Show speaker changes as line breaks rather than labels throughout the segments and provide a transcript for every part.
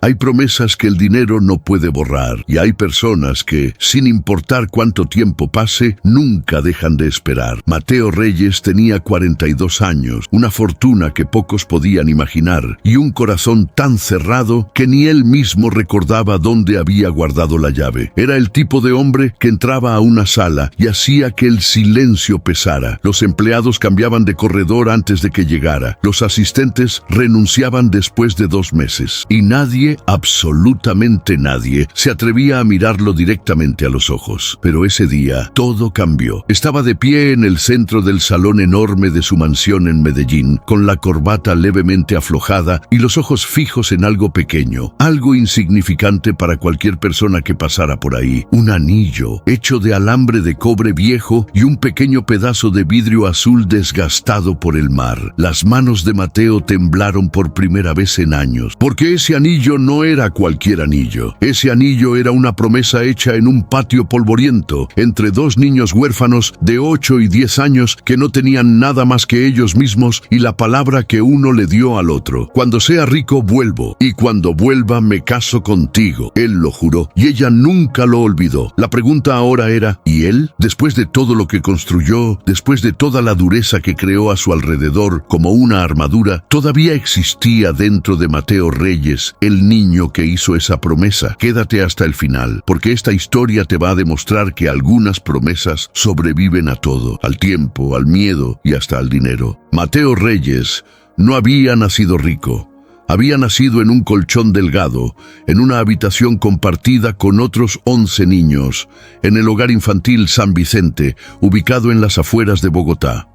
Hay promesas que el dinero no puede borrar, y hay personas que, sin importar cuánto tiempo pase, nunca dejan de esperar. Mateo Reyes tenía 42 años, una fortuna que pocos podían imaginar, y un corazón tan cerrado que ni él mismo recordaba dónde había guardado la llave. Era el tipo de hombre que entraba a una sala y hacía que el silencio pesara. Los empleados cambiaban de corredor antes de que llegara. Los asistentes renunciaban después de 2 meses. Y nadie, absolutamente nadie, se atrevía a mirarlo directamente a los ojos. Pero ese día, todo cambió. Estaba de pie en el centro del salón enorme de su mansión en Medellín, con la corbata levemente aflojada y los ojos fijos en algo pequeño, algo insignificante para cualquier persona que pasara por ahí. Un anillo, hecho de alambre de cobre viejo y un pequeño pedazo de vidrio azul desgastado por el mar. Las manos de Mateo temblaron por primera vez en años, porque ese anillo no era cualquier anillo. Ese anillo era una promesa hecha en un patio polvoriento, entre 2 niños huérfanos de 8 y 10 años que no tenían nada más que ellos mismos y la palabra que uno le dio al otro. Cuando sea rico vuelvo, y cuando vuelva me caso contigo. Él lo juró, y ella nunca lo olvidó. La pregunta ahora era, ¿y él? Después de todo lo que construyó, después de toda la dureza que creó a su alrededor como una armadura, todavía existía dentro de Mateo Reyes el niño que hizo esa promesa. Quédate hasta el final, porque esta historia te va a demostrar que algunas promesas sobreviven a todo, al tiempo, al miedo y hasta al dinero. Mateo Reyes no había nacido rico. Había nacido en un colchón delgado, en una habitación compartida con otros 11 niños, en el hogar infantil San Vicente, ubicado en las afueras de Bogotá.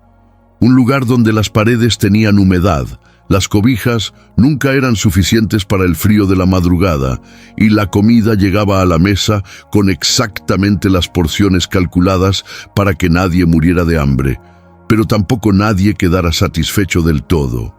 Un lugar donde las paredes tenían humedad, las cobijas nunca eran suficientes para el frío de la madrugada, y la comida llegaba a la mesa con exactamente las porciones calculadas para que nadie muriera de hambre, pero tampoco nadie quedara satisfecho del todo.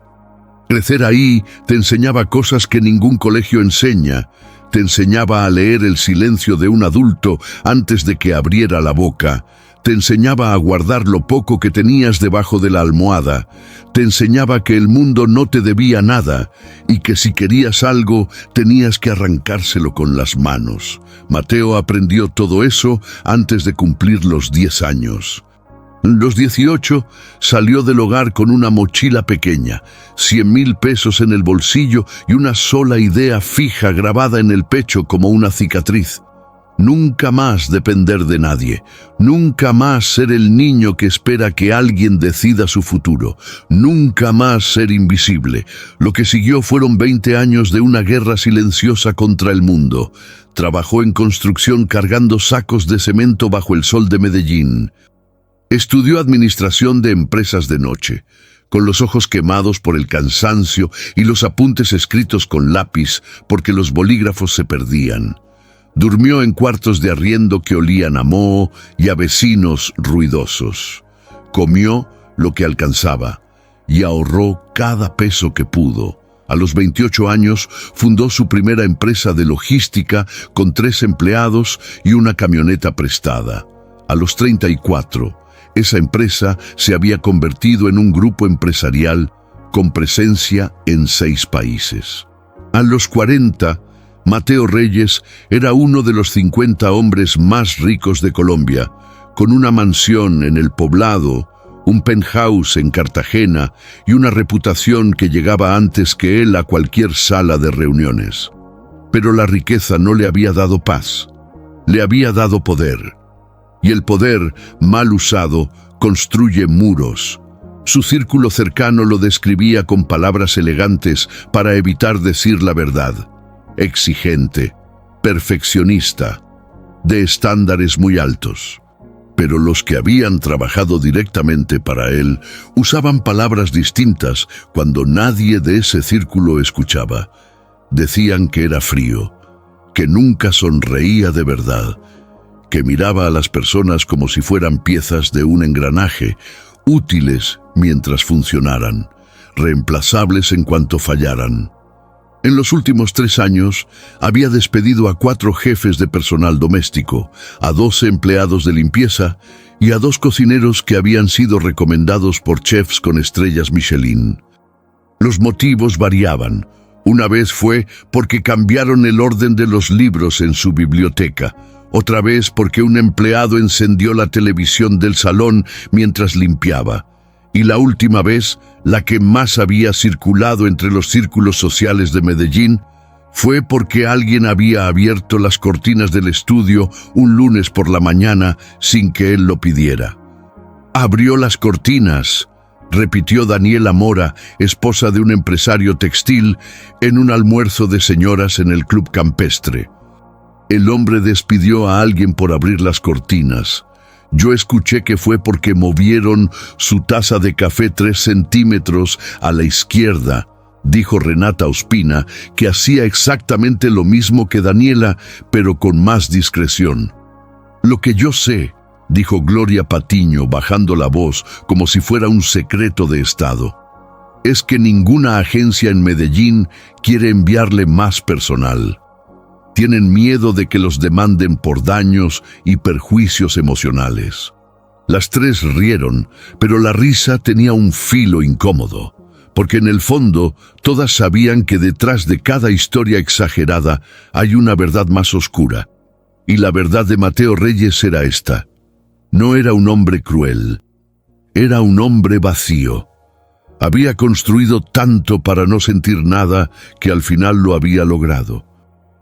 Crecer ahí te enseñaba cosas que ningún colegio enseña. Te enseñaba a leer el silencio de un adulto antes de que abriera la boca. Te enseñaba a guardar lo poco que tenías debajo de la almohada. Te enseñaba que el mundo no te debía nada y que si querías algo tenías que arrancárselo con las manos. Mateo aprendió todo eso antes de cumplir los 10 años. Los 18 salió del hogar con una mochila pequeña, 100.000 pesos en el bolsillo y una sola idea fija grabada en el pecho como una cicatriz. Nunca más depender de nadie, nunca más ser el niño que espera que alguien decida su futuro, nunca más ser invisible. Lo que siguió fueron 20 años de una guerra silenciosa contra el mundo. Trabajó en construcción cargando sacos de cemento bajo el sol de Medellín. Estudió administración de empresas de noche, con los ojos quemados por el cansancio y los apuntes escritos con lápiz porque los bolígrafos se perdían. Durmió en cuartos de arriendo que olían a moho y a vecinos ruidosos. Comió lo que alcanzaba y ahorró cada peso que pudo. A los 28 años fundó su primera empresa de logística con 3 empleados y una camioneta prestada. A los 34, esa empresa se había convertido en un grupo empresarial con presencia en 6 países. A los 40, Mateo Reyes era uno de los 50 hombres más ricos de Colombia, con una mansión en El Poblado, un penthouse en Cartagena y una reputación que llegaba antes que él a cualquier sala de reuniones. Pero la riqueza no le había dado paz, le había dado poder. Y el poder, mal usado, construye muros. Su círculo cercano lo describía con palabras elegantes para evitar decir la verdad. Exigente, perfeccionista, de estándares muy altos. Pero los que habían trabajado directamente para él usaban palabras distintas cuando nadie de ese círculo escuchaba. Decían que era frío, que nunca sonreía de verdad, que miraba a las personas como si fueran piezas de un engranaje, útiles mientras funcionaran, reemplazables en cuanto fallaran. En los últimos 3 años, había despedido a 4 jefes de personal doméstico, a 12 empleados de limpieza y a 2 cocineros que habían sido recomendados por chefs con estrellas Michelin. Los motivos variaban. Una vez fue porque cambiaron el orden de los libros en su biblioteca. Otra vez porque un empleado encendió la televisión del salón mientras limpiaba. Y la última vez, la que más había circulado entre los círculos sociales de Medellín, fue porque alguien había abierto las cortinas del estudio un lunes por la mañana sin que él lo pidiera. Abrió las cortinas, repitió Daniela Mora, esposa de un empresario textil, en un almuerzo de señoras en el club campestre. El hombre despidió a alguien por abrir las cortinas. Yo escuché que fue porque movieron su taza de café 3 centímetros a la izquierda, dijo Renata Ospina, que hacía exactamente lo mismo que Daniela, pero con más discreción. Lo que yo sé, dijo Gloria Patiño, bajando la voz como si fuera un secreto de Estado, es que ninguna agencia en Medellín quiere enviarle más personal. Tienen miedo de que los demanden por daños y perjuicios emocionales. Las 3 rieron, pero la risa tenía un filo incómodo, porque en el fondo todas sabían que detrás de cada historia exagerada hay una verdad más oscura. Y la verdad de Mateo Reyes era esta: no era un hombre cruel, era un hombre vacío. Había construido tanto para no sentir nada que al final lo había logrado.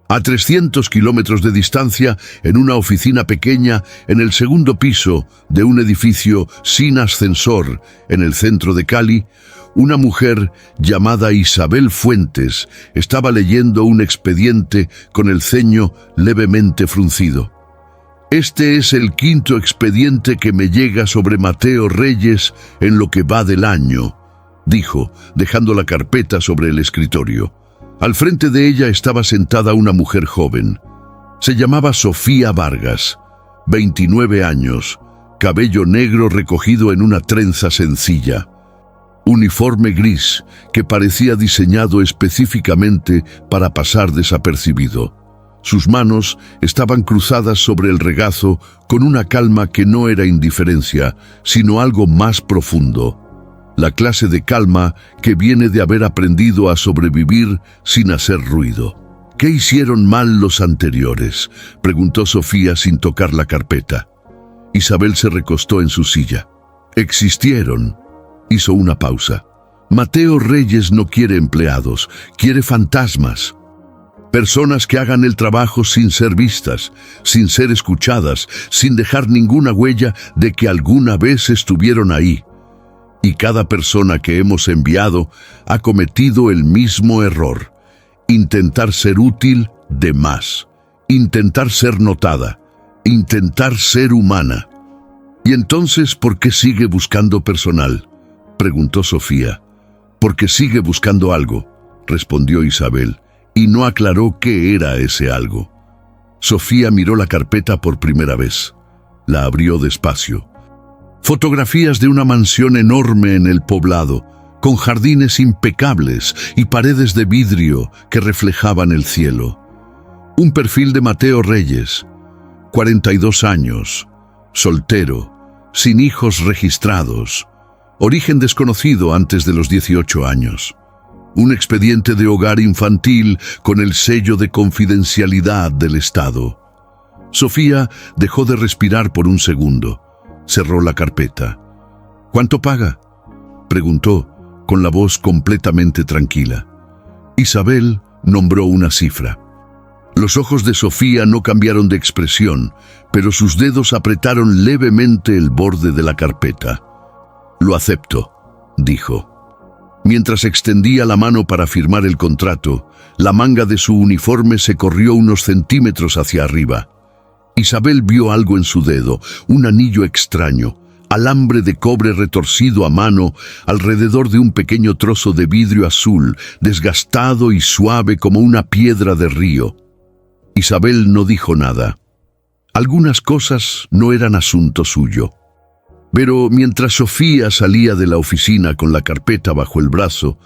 A 300 kilómetros de distancia, en una oficina pequeña, en el segundo piso de un edificio sin ascensor en el centro de Cali, una mujer llamada Isabel Fuentes estaba leyendo un expediente con el ceño levemente fruncido. Este es el 5º expediente que me llega sobre Mateo Reyes en lo que va del año, dijo, dejando la carpeta sobre el escritorio. Al frente de ella estaba sentada una mujer joven. Se llamaba Sofía Vargas, 29 años, cabello negro recogido en una trenza sencilla, uniforme gris que parecía diseñado específicamente para pasar desapercibido. Sus manos estaban cruzadas sobre el regazo con una calma que no era indiferencia, sino algo más profundo. La clase de calma que viene de haber aprendido a sobrevivir sin hacer ruido. ¿Qué hicieron mal los anteriores?, preguntó Sofía sin tocar la carpeta. Isabel se recostó en su silla. Existieron. Hizo una pausa. Mateo Reyes no quiere empleados, quiere fantasmas. Personas que hagan el trabajo sin ser vistas, sin ser escuchadas, sin dejar ninguna huella de que alguna vez estuvieron ahí. Y cada persona que hemos enviado ha cometido el mismo error: intentar ser útil de más, intentar ser notada, intentar ser humana. ¿Y entonces por qué sigue buscando personal?, preguntó Sofía. Porque sigue buscando algo, respondió Isabel, y no aclaró qué era ese algo. Sofía miró la carpeta por primera vez. La abrió despacio. Fotografías de una mansión enorme en el poblado, con jardines impecables y paredes de vidrio que reflejaban el cielo. Un perfil de Mateo Reyes, 42 años, soltero, sin hijos registrados, origen desconocido antes de los 18 años. Un expediente de hogar infantil con el sello de confidencialidad del Estado. Sofía dejó de respirar por un segundo. Cerró la carpeta. ¿Cuánto paga?, preguntó, con la voz completamente tranquila. Isabel nombró una cifra. Los ojos de Sofía no cambiaron de expresión, pero sus dedos apretaron levemente el borde de la carpeta. Lo acepto, dijo. Mientras extendía la mano para firmar el contrato, la manga de su uniforme se corrió unos centímetros hacia arriba. Isabel vio algo en su dedo, un anillo extraño, alambre de cobre retorcido a mano alrededor de un pequeño trozo de vidrio azul, desgastado y suave como una piedra de río. Isabel no dijo nada. Algunas cosas no eran asunto suyo. Pero mientras Sofía salía de la oficina con la carpeta bajo el brazo,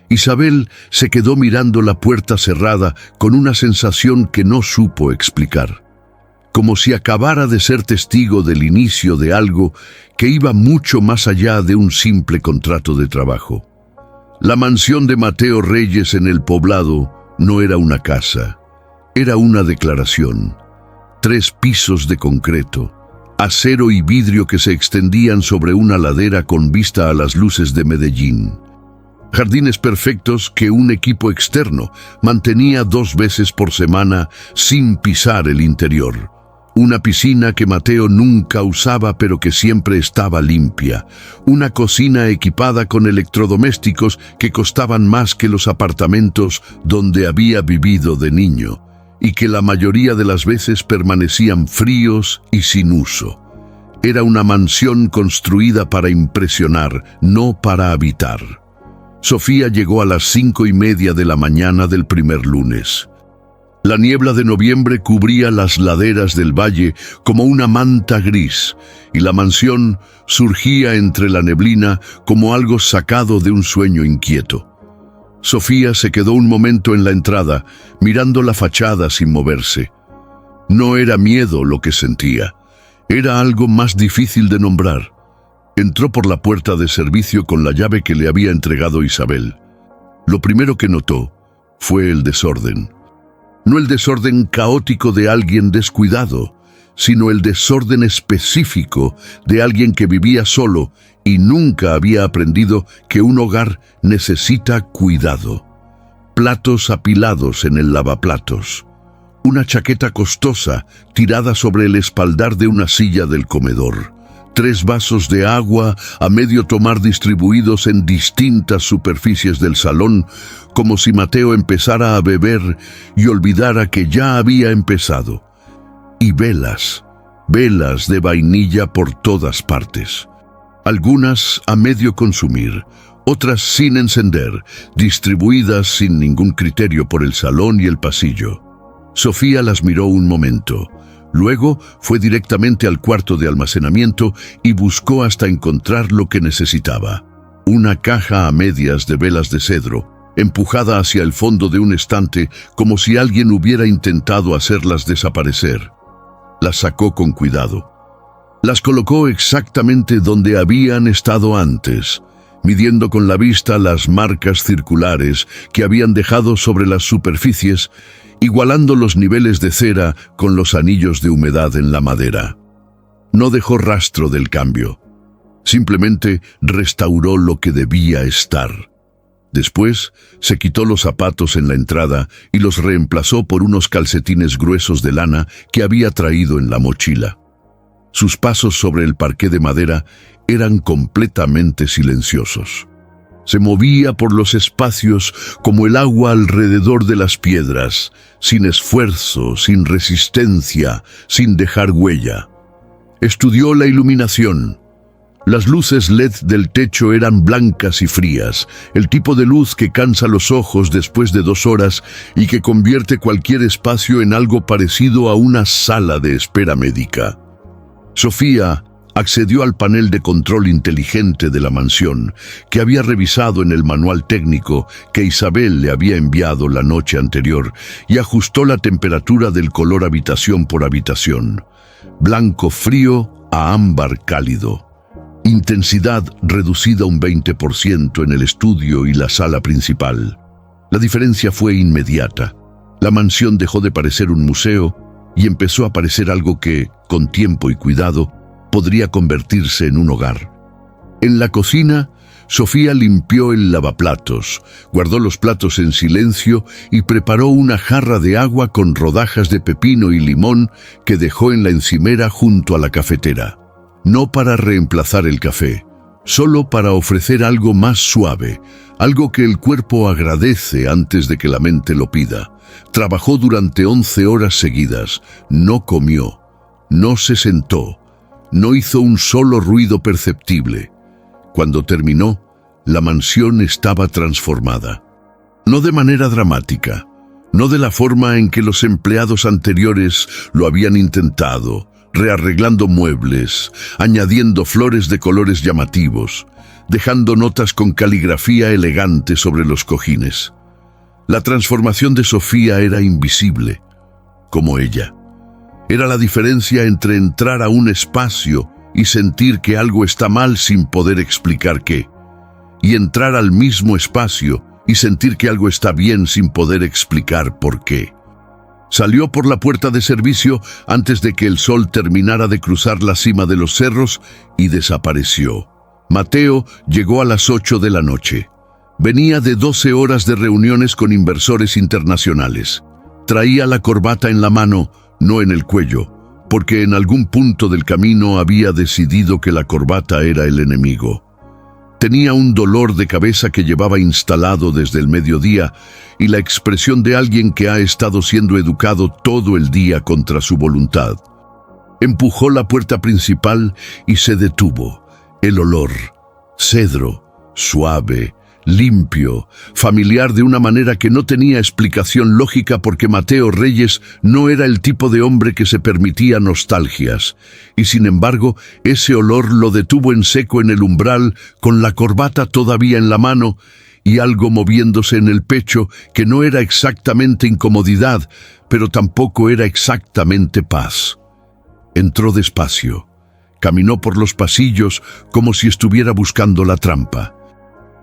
Isabel se quedó mirando la puerta cerrada con una sensación que no supo explicar. Como si acabara de ser testigo del inicio de algo que iba mucho más allá de un simple contrato de trabajo. La mansión de Mateo Reyes en el poblado no era una casa, era una declaración. 3 pisos de concreto, acero y vidrio que se extendían sobre una ladera con vista a las luces de Medellín. Jardines perfectos que un equipo externo mantenía 2 veces por semana sin pisar el interior. Una piscina que Mateo nunca usaba pero que siempre estaba limpia. Una cocina equipada con electrodomésticos que costaban más que los apartamentos donde había vivido de niño y que la mayoría de las veces permanecían fríos y sin uso. Era una mansión construida para impresionar, no para habitar. Sofía llegó a las 5:30 de la mañana del primer lunes. La niebla de noviembre cubría las laderas del valle como una manta gris, y la mansión surgía entre la neblina como algo sacado de un sueño inquieto. Sofía se quedó un momento en la entrada, mirando la fachada sin moverse. No era miedo lo que sentía, era algo más difícil de nombrar. Entró por la puerta de servicio con la llave que le había entregado Isabel. Lo primero que notó fue el desorden. No el desorden caótico de alguien descuidado, sino el desorden específico de alguien que vivía solo y nunca había aprendido que un hogar necesita cuidado. Platos apilados en el lavaplatos. Una chaqueta costosa tirada sobre el espaldar de una silla del comedor. 3 vasos de agua a medio tomar distribuidos en distintas superficies del salón, como si Mateo empezara a beber y olvidara que ya había empezado. Y velas de vainilla por todas partes. Algunas a medio consumir, otras sin encender, distribuidas sin ningún criterio por el salón y el pasillo. Sofía las miró un momento. Luego fue directamente al cuarto de almacenamiento y buscó hasta encontrar lo que necesitaba. Una caja a medias de velas de cedro, empujada hacia el fondo de un estante como si alguien hubiera intentado hacerlas desaparecer. Las sacó con cuidado. Las colocó exactamente donde habían estado antes, midiendo con la vista las marcas circulares que habían dejado sobre las superficies, igualando los niveles de cera con los anillos de humedad en la madera. No dejó rastro del cambio. Simplemente restauró lo que debía estar. Después, se quitó los zapatos en la entrada y los reemplazó por unos calcetines gruesos de lana que había traído en la mochila. Sus pasos sobre el parqué de madera eran completamente silenciosos. Se movía por los espacios como el agua alrededor de las piedras, sin esfuerzo, sin resistencia, sin dejar huella. Estudió la iluminación. Las luces LED del techo eran blancas y frías, el tipo de luz que cansa los ojos después de 2 horas y que convierte cualquier espacio en algo parecido a una sala de espera médica. Sofía accedió al panel de control inteligente de la mansión, que había revisado en el manual técnico que Isabel le había enviado la noche anterior, y ajustó la temperatura del color habitación por habitación. Blanco frío a ámbar cálido. Intensidad reducida un 20% en el estudio y la sala principal. La diferencia fue inmediata. La mansión dejó de parecer un museo y empezó a parecer algo que, con tiempo y cuidado, podría convertirse en un hogar. En la cocina, Sofía limpió el lavaplatos, guardó los platos en silencio y preparó una jarra de agua con rodajas de pepino y limón que dejó en la encimera junto a la cafetera. No para reemplazar el café, solo para ofrecer algo más suave, algo que el cuerpo agradece antes de que la mente lo pida. Trabajó durante 11 horas seguidas, no comió, no se sentó, no hizo un solo ruido perceptible. Cuando terminó, la mansión estaba transformada. No de manera dramática, no de la forma en que los empleados anteriores lo habían intentado, rearreglando muebles, añadiendo flores de colores llamativos, dejando notas con caligrafía elegante sobre los cojines. La transformación de Sofía era invisible, como ella. Era la diferencia entre entrar a un espacio y sentir que algo está mal sin poder explicar qué. y entrar al mismo espacio y sentir que algo está bien sin poder explicar por qué. Salió por la puerta de servicio antes de que el sol terminara de cruzar la cima de los cerros y desapareció. Mateo llegó a las 8 de la noche. Venía de 12 horas de reuniones con inversores internacionales. Traía la corbata en la mano, no en el cuello, porque en algún punto del camino había decidido que la corbata era el enemigo. Tenía un dolor de cabeza que llevaba instalado desde el mediodía y la expresión de alguien que ha estado siendo educado todo el día contra su voluntad. Empujó la puerta principal y se detuvo. El olor, cedro, suave, limpio, familiar de una manera que no tenía explicación lógica porque Mateo Reyes no era el tipo de hombre que se permitía nostalgias. Y sin embargo, ese olor lo detuvo en seco en el umbral, con la corbata todavía en la mano y algo moviéndose en el pecho que no era exactamente incomodidad, pero tampoco era exactamente paz. Entró despacio. Caminó por los pasillos como si estuviera buscando la trampa.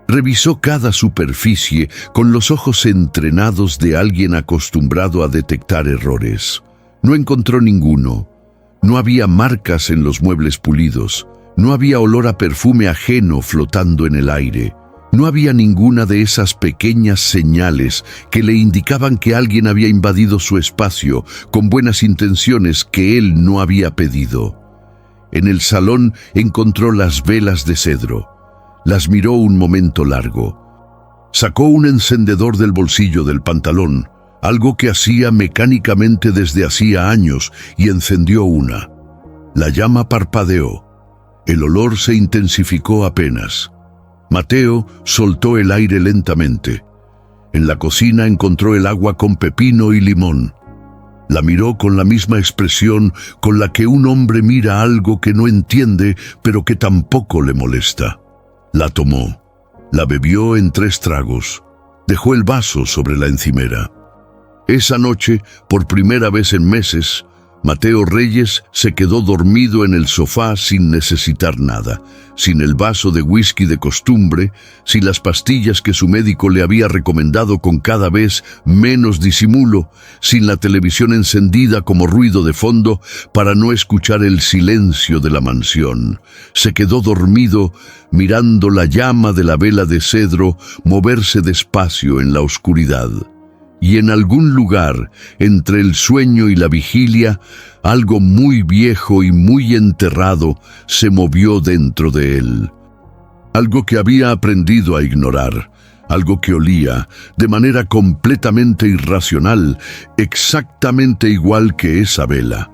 Revisó cada superficie con los ojos entrenados de alguien acostumbrado a detectar errores. No encontró ninguno. No había marcas en los muebles pulidos. No había olor a perfume ajeno flotando en el aire. No había ninguna de esas pequeñas señales que le indicaban que alguien había invadido su espacio con buenas intenciones que él no había pedido. En el salón encontró las velas de cedro. Las miró un momento largo. Sacó un encendedor del bolsillo del pantalón, algo que hacía mecánicamente desde hacía años, y encendió una. La llama parpadeó. El olor se intensificó apenas. Mateo soltó el aire lentamente. En la cocina encontró el agua con pepino y limón. La miró con la misma expresión con la que un hombre mira algo que no entiende, pero que tampoco le molesta. La tomó, la bebió en 3 tragos, dejó el vaso sobre la encimera. Esa noche, por primera vez en meses, Mateo Reyes se quedó dormido en el sofá sin necesitar nada, sin el vaso de whisky de costumbre, sin las pastillas que su médico le había recomendado con cada vez menos disimulo, sin la televisión encendida como ruido de fondo para no escuchar el silencio de la mansión. Se quedó dormido mirando la llama de la vela de cedro moverse despacio en la oscuridad. Y en algún lugar, entre el sueño y la vigilia, algo muy viejo y muy enterrado se movió dentro de él. Algo que había aprendido a ignorar, algo que olía, de manera completamente irracional, exactamente igual que esa vela,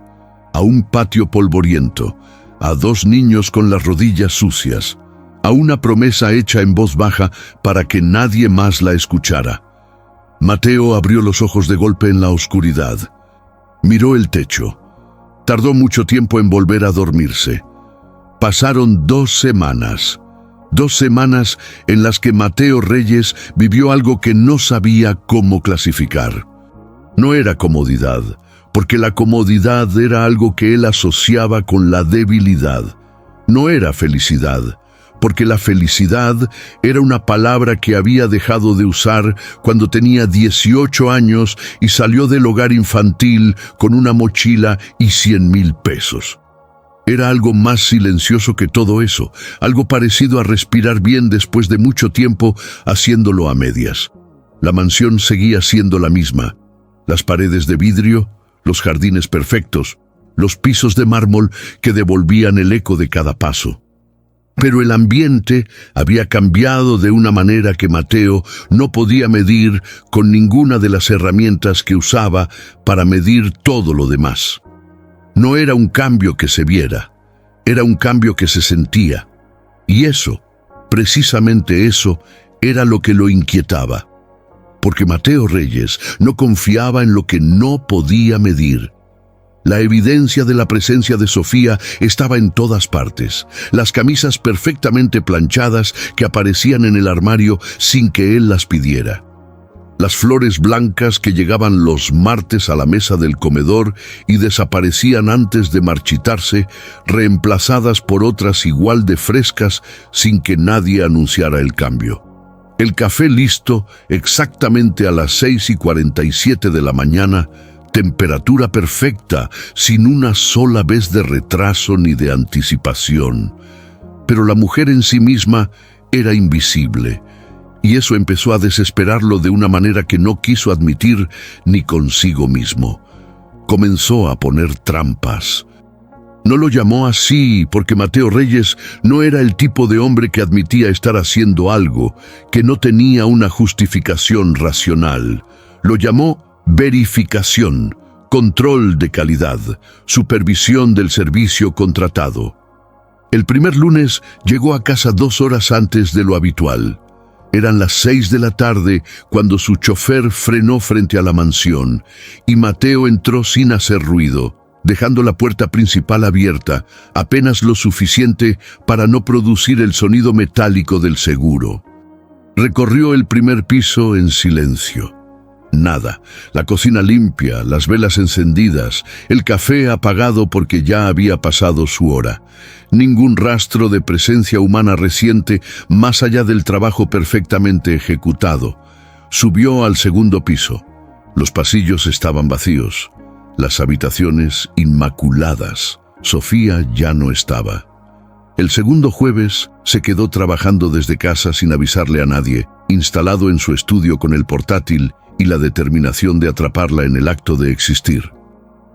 a un patio polvoriento, a 2 niños con las rodillas sucias, a una promesa hecha en voz baja para que nadie más la escuchara. Mateo abrió los ojos de golpe en la oscuridad. Miró el techo. Tardó mucho tiempo en volver a dormirse. Pasaron 2 semanas. 2 semanas en las que Mateo Reyes vivió algo que no sabía cómo clasificar. No era comodidad, porque la comodidad era algo que él asociaba con la debilidad. No era felicidad, porque la felicidad era una palabra que había dejado de usar cuando tenía 18 años y salió del hogar infantil con una mochila y 100,000 pesos. Era algo más silencioso que todo eso, algo parecido a respirar bien después de mucho tiempo haciéndolo a medias. La mansión seguía siendo la misma. Las paredes de vidrio, los jardines perfectos, los pisos de mármol que devolvían el eco de cada paso. Pero el ambiente había cambiado de una manera que Mateo no podía medir con ninguna de las herramientas que usaba para medir todo lo demás. No era un cambio que se viera, era un cambio que se sentía. Y eso, precisamente eso, era lo que lo inquietaba. Porque Mateo Reyes no confiaba en lo que no podía medir. La evidencia de la presencia de Sofía estaba en todas partes. Las camisas perfectamente planchadas que aparecían en el armario sin que él las pidiera. Las flores blancas que llegaban los martes a la mesa del comedor y desaparecían antes de marchitarse, reemplazadas por otras igual de frescas sin que nadie anunciara el cambio. El café listo exactamente a las 6:47 de la mañana, temperatura perfecta, sin una sola vez de retraso ni de anticipación. Pero la mujer en sí misma era invisible, y eso empezó a desesperarlo de una manera que no quiso admitir ni consigo mismo. Comenzó a poner trampas. No lo llamó así porque Mateo Reyes no era el tipo de hombre que admitía estar haciendo algo que no tenía una justificación racional. Lo llamó verificación, control de calidad, supervisión del servicio contratado. El primer lunes llegó a casa 2 horas antes de lo habitual. Eran las 6 de la tarde cuando su chofer frenó frente a la mansión y Mateo entró sin hacer ruido, dejando la puerta principal abierta, apenas lo suficiente para no producir el sonido metálico del seguro. Recorrió el primer piso en silencio. Nada, la cocina limpia, las velas encendidas, el café apagado porque ya había pasado su hora. Ningún rastro de presencia humana reciente más allá del trabajo perfectamente ejecutado. Subió al segundo piso. Los pasillos estaban vacíos, las habitaciones inmaculadas. Sofía ya no estaba. El segundo jueves se quedó trabajando desde casa sin avisarle a nadie, instalado en su estudio con el portátil y la determinación de atraparla en el acto de existir.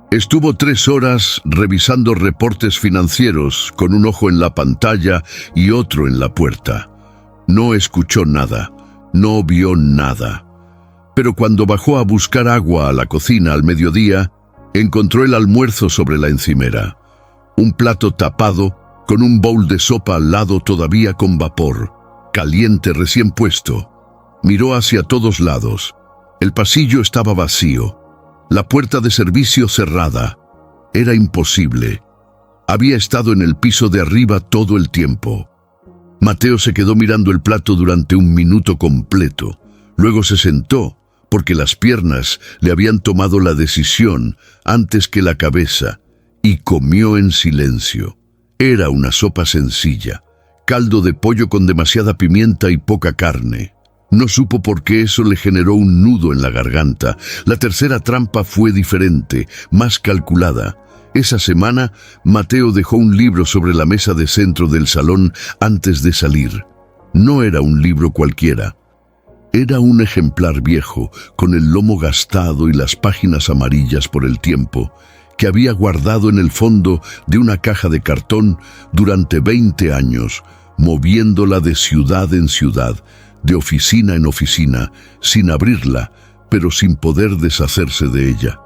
Estuvo 3 horas revisando reportes financieros con un ojo en la pantalla y otro en la puerta. No escuchó nada, no vio nada. Pero cuando bajó a buscar agua a la cocina al mediodía, encontró el almuerzo sobre la encimera. Un plato tapado con un bowl de sopa al lado todavía con vapor, caliente recién puesto. Miró hacia todos lados. El pasillo estaba vacío. La puerta de servicio cerrada. Era imposible. Había estado en el piso de arriba todo el tiempo. Mateo se quedó mirando el plato durante 1 minuto completo. Luego se sentó, porque las piernas le habían tomado la decisión antes que la cabeza, y comió en silencio. Era una sopa sencilla, caldo de pollo con demasiada pimienta y poca carne. No supo por qué eso le generó un nudo en la garganta. La tercera trampa fue diferente, más calculada. Esa semana, Mateo dejó un libro sobre la mesa de centro del salón antes de salir. No era un libro cualquiera. Era un ejemplar viejo, con el lomo gastado y las páginas amarillas por el tiempo, que había guardado en el fondo de una caja de cartón durante 20 años, moviéndola de ciudad en ciudad, de oficina en oficina, sin abrirla, pero sin poder deshacerse de ella.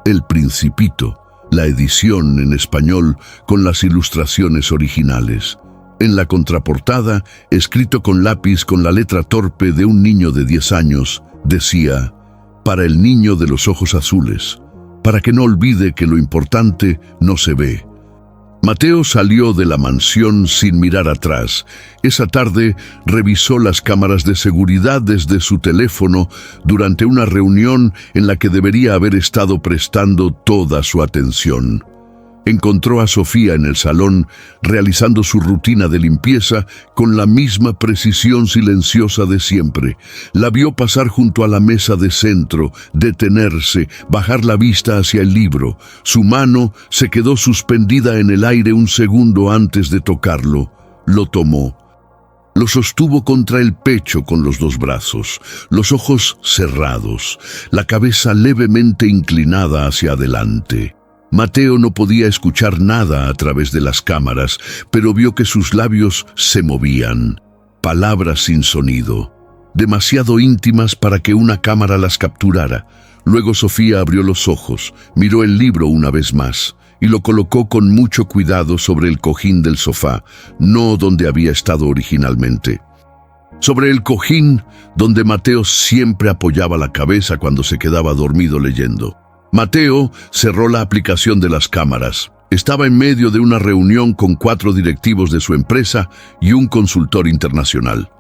El Principito, la edición en español con las ilustraciones originales. En la contraportada, escrito con lápiz con la letra torpe de un niño de 10 años, decía: «Para el niño de los ojos azules, para que no olvide que lo importante no se ve». Mateo salió de la mansión sin mirar atrás. Esa tarde revisó las cámaras de seguridad desde su teléfono durante una reunión en la que debería haber estado prestando toda su atención. Encontró a Sofía en el salón realizando su rutina de limpieza con la misma precisión silenciosa de siempre. La vio pasar junto a la mesa de centro, detenerse, bajar la vista hacia el libro. Su mano se quedó suspendida en el aire 1 segundo antes de tocarlo. Lo tomó. Lo sostuvo contra el pecho con los 2 brazos, los ojos cerrados, la cabeza levemente inclinada hacia adelante. Mateo no podía escuchar nada a través de las cámaras, pero vio que sus labios se movían. Palabras sin sonido, demasiado íntimas para que una cámara las capturara. Luego Sofía abrió los ojos, miró el libro una vez más y lo colocó con mucho cuidado sobre el cojín del sofá, no donde había estado originalmente. Sobre el cojín donde Mateo siempre apoyaba la cabeza cuando se quedaba dormido leyendo. Mateo cerró la aplicación de las cámaras. Estaba en medio de una reunión con 4 directivos de su empresa y un consultor internacional.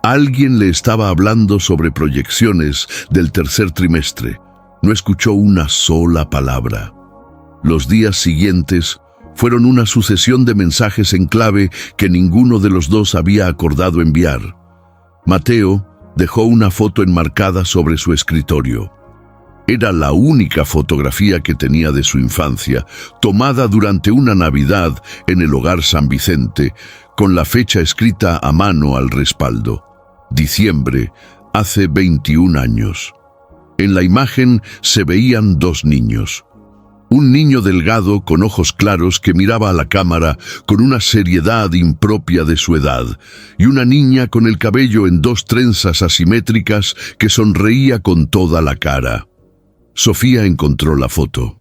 Alguien le estaba hablando sobre proyecciones del tercer trimestre. No escuchó una sola palabra. Los días siguientes fueron una sucesión de mensajes en clave que ninguno de los dos había acordado enviar. Mateo dejó una foto enmarcada sobre su escritorio. Era la única fotografía que tenía de su infancia, tomada durante una Navidad en el Hogar San Vicente, con la fecha escrita a mano al respaldo. Diciembre, hace 21 años. En la imagen se veían dos niños. Un niño delgado con ojos claros que miraba a la cámara con una seriedad impropia de su edad, y una niña con el cabello en dos trenzas asimétricas que sonreía con toda la cara. Sofía encontró la foto.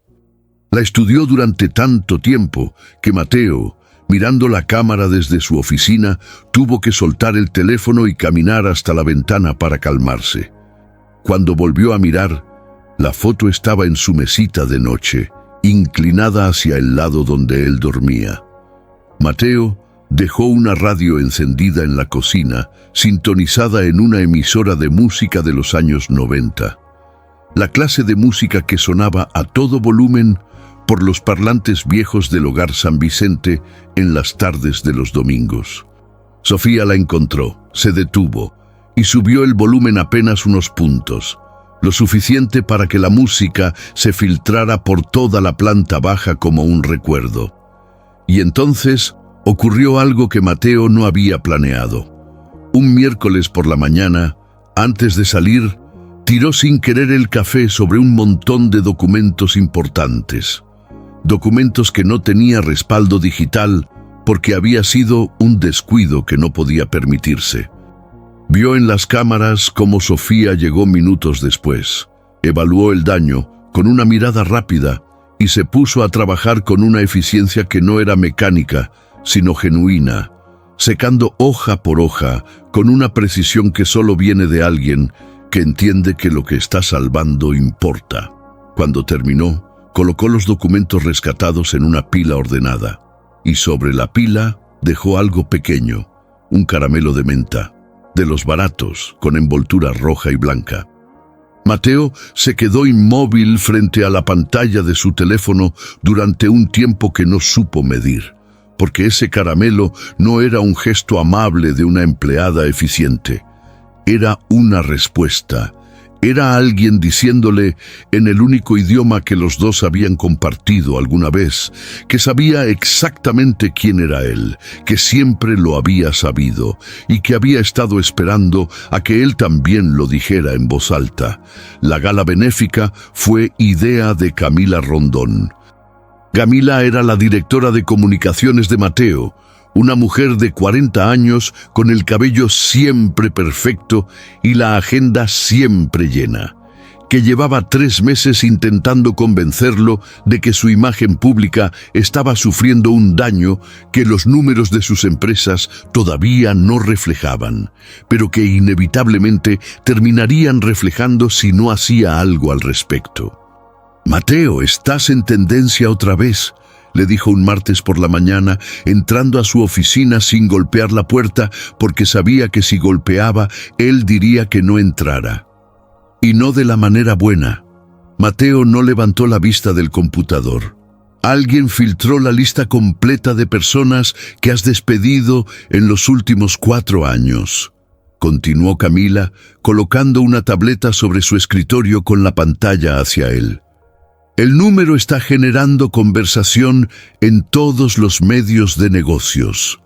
La estudió durante tanto tiempo que Mateo, mirando la cámara desde su oficina, tuvo que soltar el teléfono y caminar hasta la ventana para calmarse. Cuando volvió a mirar, la foto estaba en su mesita de noche, inclinada hacia el lado donde él dormía. Mateo dejó una radio encendida en la cocina, sintonizada en una emisora de música de los años 90. La clase de música que sonaba a todo volumen por los parlantes viejos del Hogar San Vicente en las tardes de los domingos. Sofía la encontró, se detuvo y subió el volumen apenas unos puntos, lo suficiente para que la música se filtrara por toda la planta baja como un recuerdo. Y entonces ocurrió algo que Mateo no había planeado. Un miércoles por la mañana, antes de salir, tiró sin querer el café sobre un montón de documentos importantes. Documentos que no tenía respaldo digital porque había sido un descuido que no podía permitirse. Vio en las cámaras cómo Sofía llegó minutos después. Evaluó el daño con una mirada rápida y se puso a trabajar con una eficiencia que no era mecánica, sino genuina, secando hoja por hoja con una precisión que solo viene de alguien que entiende que lo que está salvando importa. Cuando terminó, colocó los documentos rescatados en una pila ordenada, y sobre la pila dejó algo pequeño, un caramelo de menta, de los baratos, con envoltura roja y blanca. Mateo se quedó inmóvil frente a la pantalla de su teléfono durante un tiempo que no supo medir, porque ese caramelo no era un gesto amable de una empleada eficiente. Era una respuesta. Era alguien diciéndole, en el único idioma que los dos habían compartido alguna vez, que sabía exactamente quién era él, que siempre lo había sabido y que había estado esperando a que él también lo dijera en voz alta. La gala benéfica fue idea de Camila Rondón. Camila era la directora de comunicaciones de Mateo, una mujer de 40 años con el cabello siempre perfecto y la agenda siempre llena, que llevaba 3 meses intentando convencerlo de que su imagen pública estaba sufriendo un daño que los números de sus empresas todavía no reflejaban, pero que inevitablemente terminarían reflejando si no hacía algo al respecto. «Mateo, estás en tendencia otra vez», le dijo un martes por la mañana, entrando a su oficina sin golpear la puerta, porque sabía que si golpeaba, él diría que no entrara. Y no de la manera buena. Mateo no levantó la vista del computador. Alguien filtró la lista completa de personas que has despedido en los últimos 4 años. Continuó Camila, colocando una tableta sobre su escritorio con la pantalla hacia él. El número está generando conversación en todos los medios de negocios.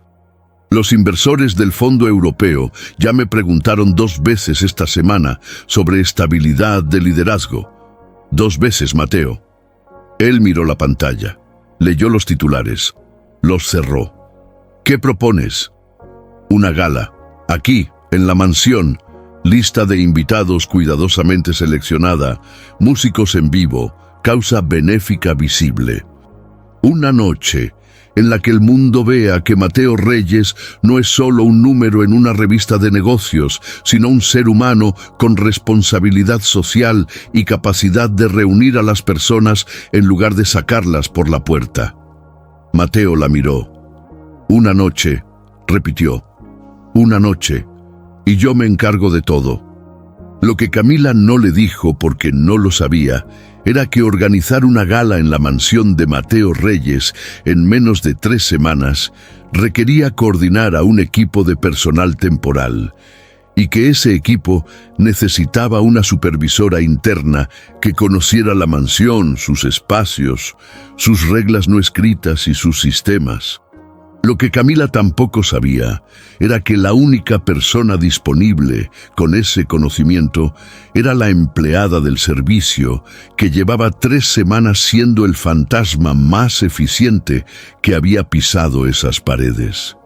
Los inversores del Fondo Europeo ya me preguntaron 2 veces esta semana sobre estabilidad de liderazgo. 2 veces, Mateo. Él miró la pantalla, leyó los titulares, los cerró. ¿Qué propones? Una gala, aquí, en la mansión, lista de invitados cuidadosamente seleccionada, músicos en vivo, causa benéfica visible. Una noche en la que el mundo vea que Mateo Reyes no es solo un número en una revista de negocios, sino un ser humano con responsabilidad social y capacidad de reunir a las personas en lugar de sacarlas por la puerta. Mateo la miró. Una noche, repitió. Una noche. y yo me encargo de todo. Lo que Camila no le dijo porque no lo sabía era que organizar una gala en la mansión de Mateo Reyes en menos de 3 semanas requería coordinar a un equipo de personal temporal y que ese equipo necesitaba una supervisora interna que conociera la mansión, sus espacios, sus reglas no escritas y sus sistemas. Lo que Camila tampoco sabía era que la única persona disponible con ese conocimiento era la empleada del servicio que llevaba 3 semanas siendo el fantasma más eficiente que había pisado esas paredes.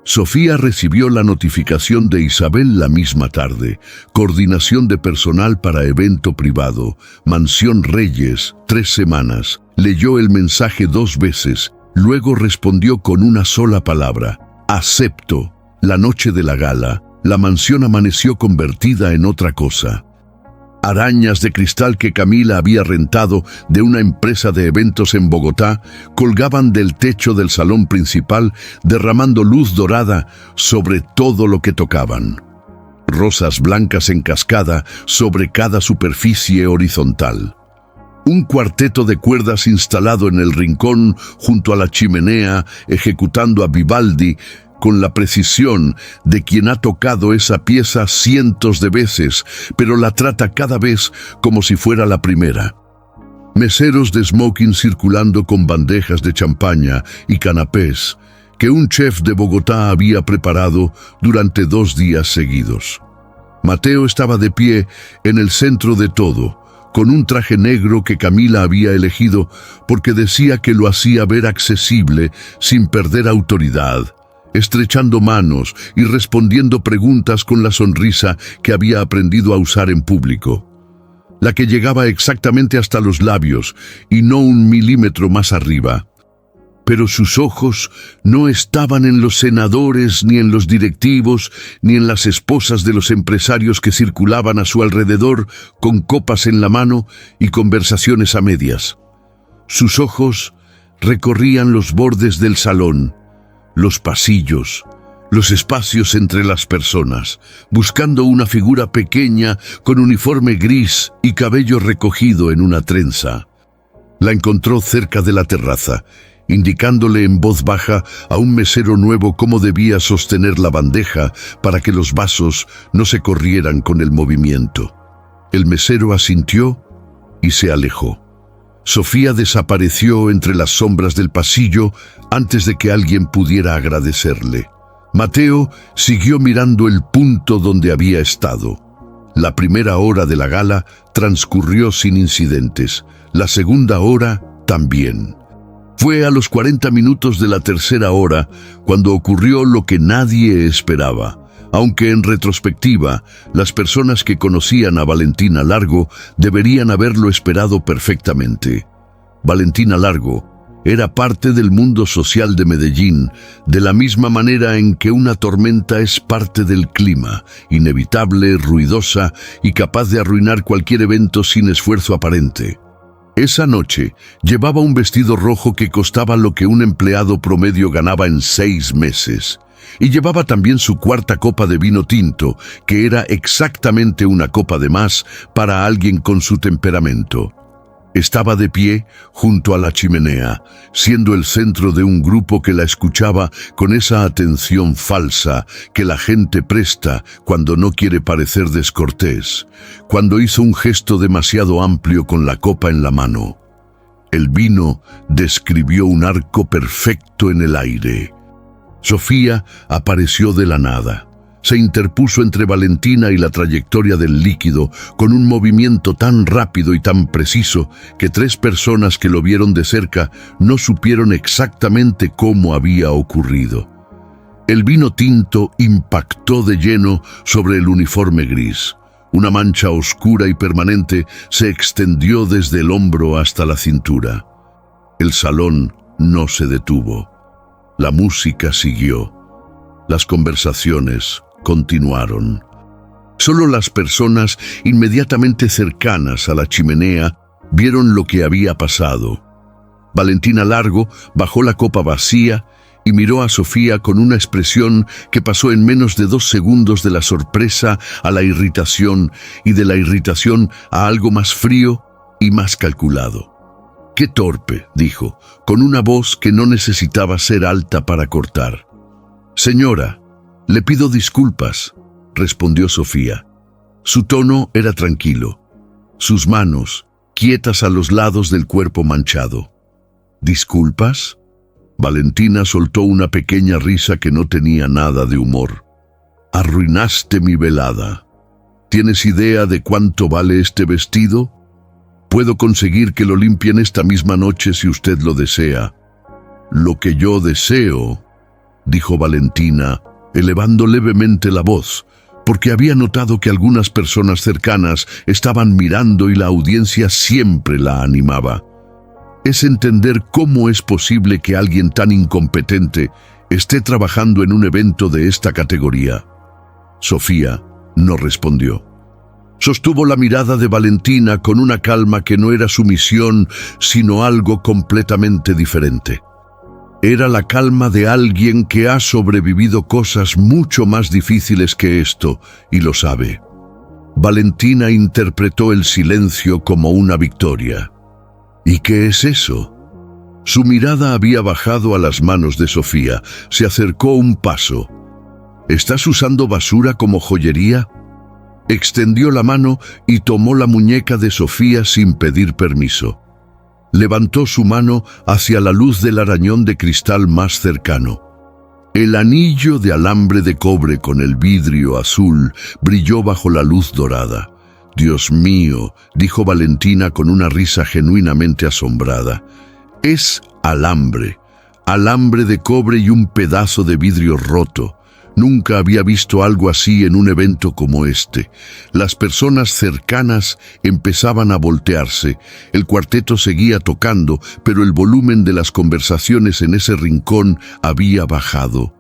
Sofía recibió la notificación de Isabel la misma tarde. Coordinación de personal para evento privado. Mansión Reyes, 3 semanas. Leyó el mensaje 2 veces. Luego respondió con una sola palabra: acepto. La noche de la gala, la mansión amaneció convertida en otra cosa. Arañas de cristal que Camila había rentado de una empresa de eventos en Bogotá colgaban del techo del salón principal, derramando luz dorada sobre todo lo que tocaban. Rosas blancas en cascada sobre cada superficie horizontal. Un cuarteto de cuerdas instalado en el rincón junto a la chimenea, ejecutando a Vivaldi con la precisión de quien ha tocado esa pieza cientos de veces, pero la trata cada vez como si fuera la primera. Meseros de smoking circulando con bandejas de champaña y canapés que un chef de Bogotá había preparado durante 2 días seguidos. Mateo estaba de pie en el centro de todo, con un traje negro que Camila había elegido porque decía que lo hacía ver accesible sin perder autoridad, estrechando manos y respondiendo preguntas con la sonrisa que había aprendido a usar en público, la que llegaba exactamente hasta los labios y no 1 milímetro más arriba. Pero sus ojos no estaban en los senadores, ni en los directivos, ni en las esposas de los empresarios que circulaban a su alrededor con copas en la mano y conversaciones a medias. Sus ojos recorrían los bordes del salón, los pasillos, los espacios entre las personas, buscando una figura pequeña con uniforme gris y cabello recogido en una trenza. La encontró cerca de la terraza, indicándole en voz baja a un mesero nuevo cómo debía sostener la bandeja para que los vasos no se corrieran con el movimiento. El mesero asintió y se alejó. Sofía desapareció entre las sombras del pasillo antes de que alguien pudiera agradecerle. Mateo siguió mirando el punto donde había estado. La primera hora de la gala transcurrió sin incidentes. La segunda hora también. Fue a los 40 minutos de la tercera hora cuando ocurrió lo que nadie esperaba, aunque en retrospectiva, las personas que conocían a Valentina Largo deberían haberlo esperado perfectamente. Valentina Largo era parte del mundo social de Medellín, de la misma manera en que una tormenta es parte del clima, inevitable, ruidosa y capaz de arruinar cualquier evento sin esfuerzo aparente. Esa noche llevaba un vestido rojo que costaba lo que un empleado promedio ganaba en 6 meses. Y llevaba también su 4ª copa de vino tinto, que era exactamente una copa de más para alguien con su temperamento. Estaba de pie junto a la chimenea, siendo el centro de un grupo que la escuchaba con esa atención falsa que la gente presta cuando no quiere parecer descortés, cuando hizo un gesto demasiado amplio con la copa en la mano. El vino describió un arco perfecto en el aire. Sofía apareció de la nada. Se interpuso entre Valentina y la trayectoria del líquido con un movimiento tan rápido y tan preciso que 3 personas que lo vieron de cerca no supieron exactamente cómo había ocurrido. El vino tinto impactó de lleno sobre el uniforme gris. Una mancha oscura y permanente se extendió desde el hombro hasta la cintura. El salón no se detuvo. La música siguió. Las conversaciones continuaron. Solo las personas inmediatamente cercanas a la chimenea vieron lo que había pasado. Valentina Largo bajó la copa vacía y miró a Sofía con una expresión que pasó en menos de 2 segundos de la sorpresa a la irritación y de la irritación a algo más frío y más calculado. «Qué torpe», dijo, con una voz que no necesitaba ser alta para cortar. «Señora, le pido disculpas», respondió Sofía. Su tono era tranquilo, sus manos quietas a los lados del cuerpo manchado. «¿Disculpas?». Valentina soltó una pequeña risa que no tenía nada de humor. «Arruinaste mi velada. ¿Tienes idea de cuánto vale este vestido? Puedo conseguir que lo limpien esta misma noche si usted lo desea». «Lo que yo deseo», dijo Valentina, elevando levemente la voz, porque había notado que algunas personas cercanas estaban mirando y la audiencia siempre la animaba, «es entender cómo es posible que alguien tan incompetente esté trabajando en un evento de esta categoría». Sofía no respondió. Sostuvo la mirada de Valentina con una calma que no era sumisión, sino algo completamente diferente. Era la calma de alguien que ha sobrevivido cosas mucho más difíciles que esto, y lo sabe. Valentina interpretó el silencio como una victoria. «¿Y qué es eso?». Su mirada había bajado a las manos de Sofía. Se acercó un paso. «¿Estás usando basura como joyería?». Extendió la mano y tomó la muñeca de Sofía sin pedir permiso. Levantó su mano hacia la luz del arañón de cristal más cercano. El anillo de alambre de cobre con el vidrio azul brilló bajo la luz dorada. «Dios mío», dijo Valentina con una risa genuinamente asombrada. «Es alambre, alambre de cobre y un pedazo de vidrio roto. Nunca había visto algo así en un evento como este». Las personas cercanas empezaban a voltearse. El cuarteto seguía tocando, pero el volumen de las conversaciones en ese rincón había bajado.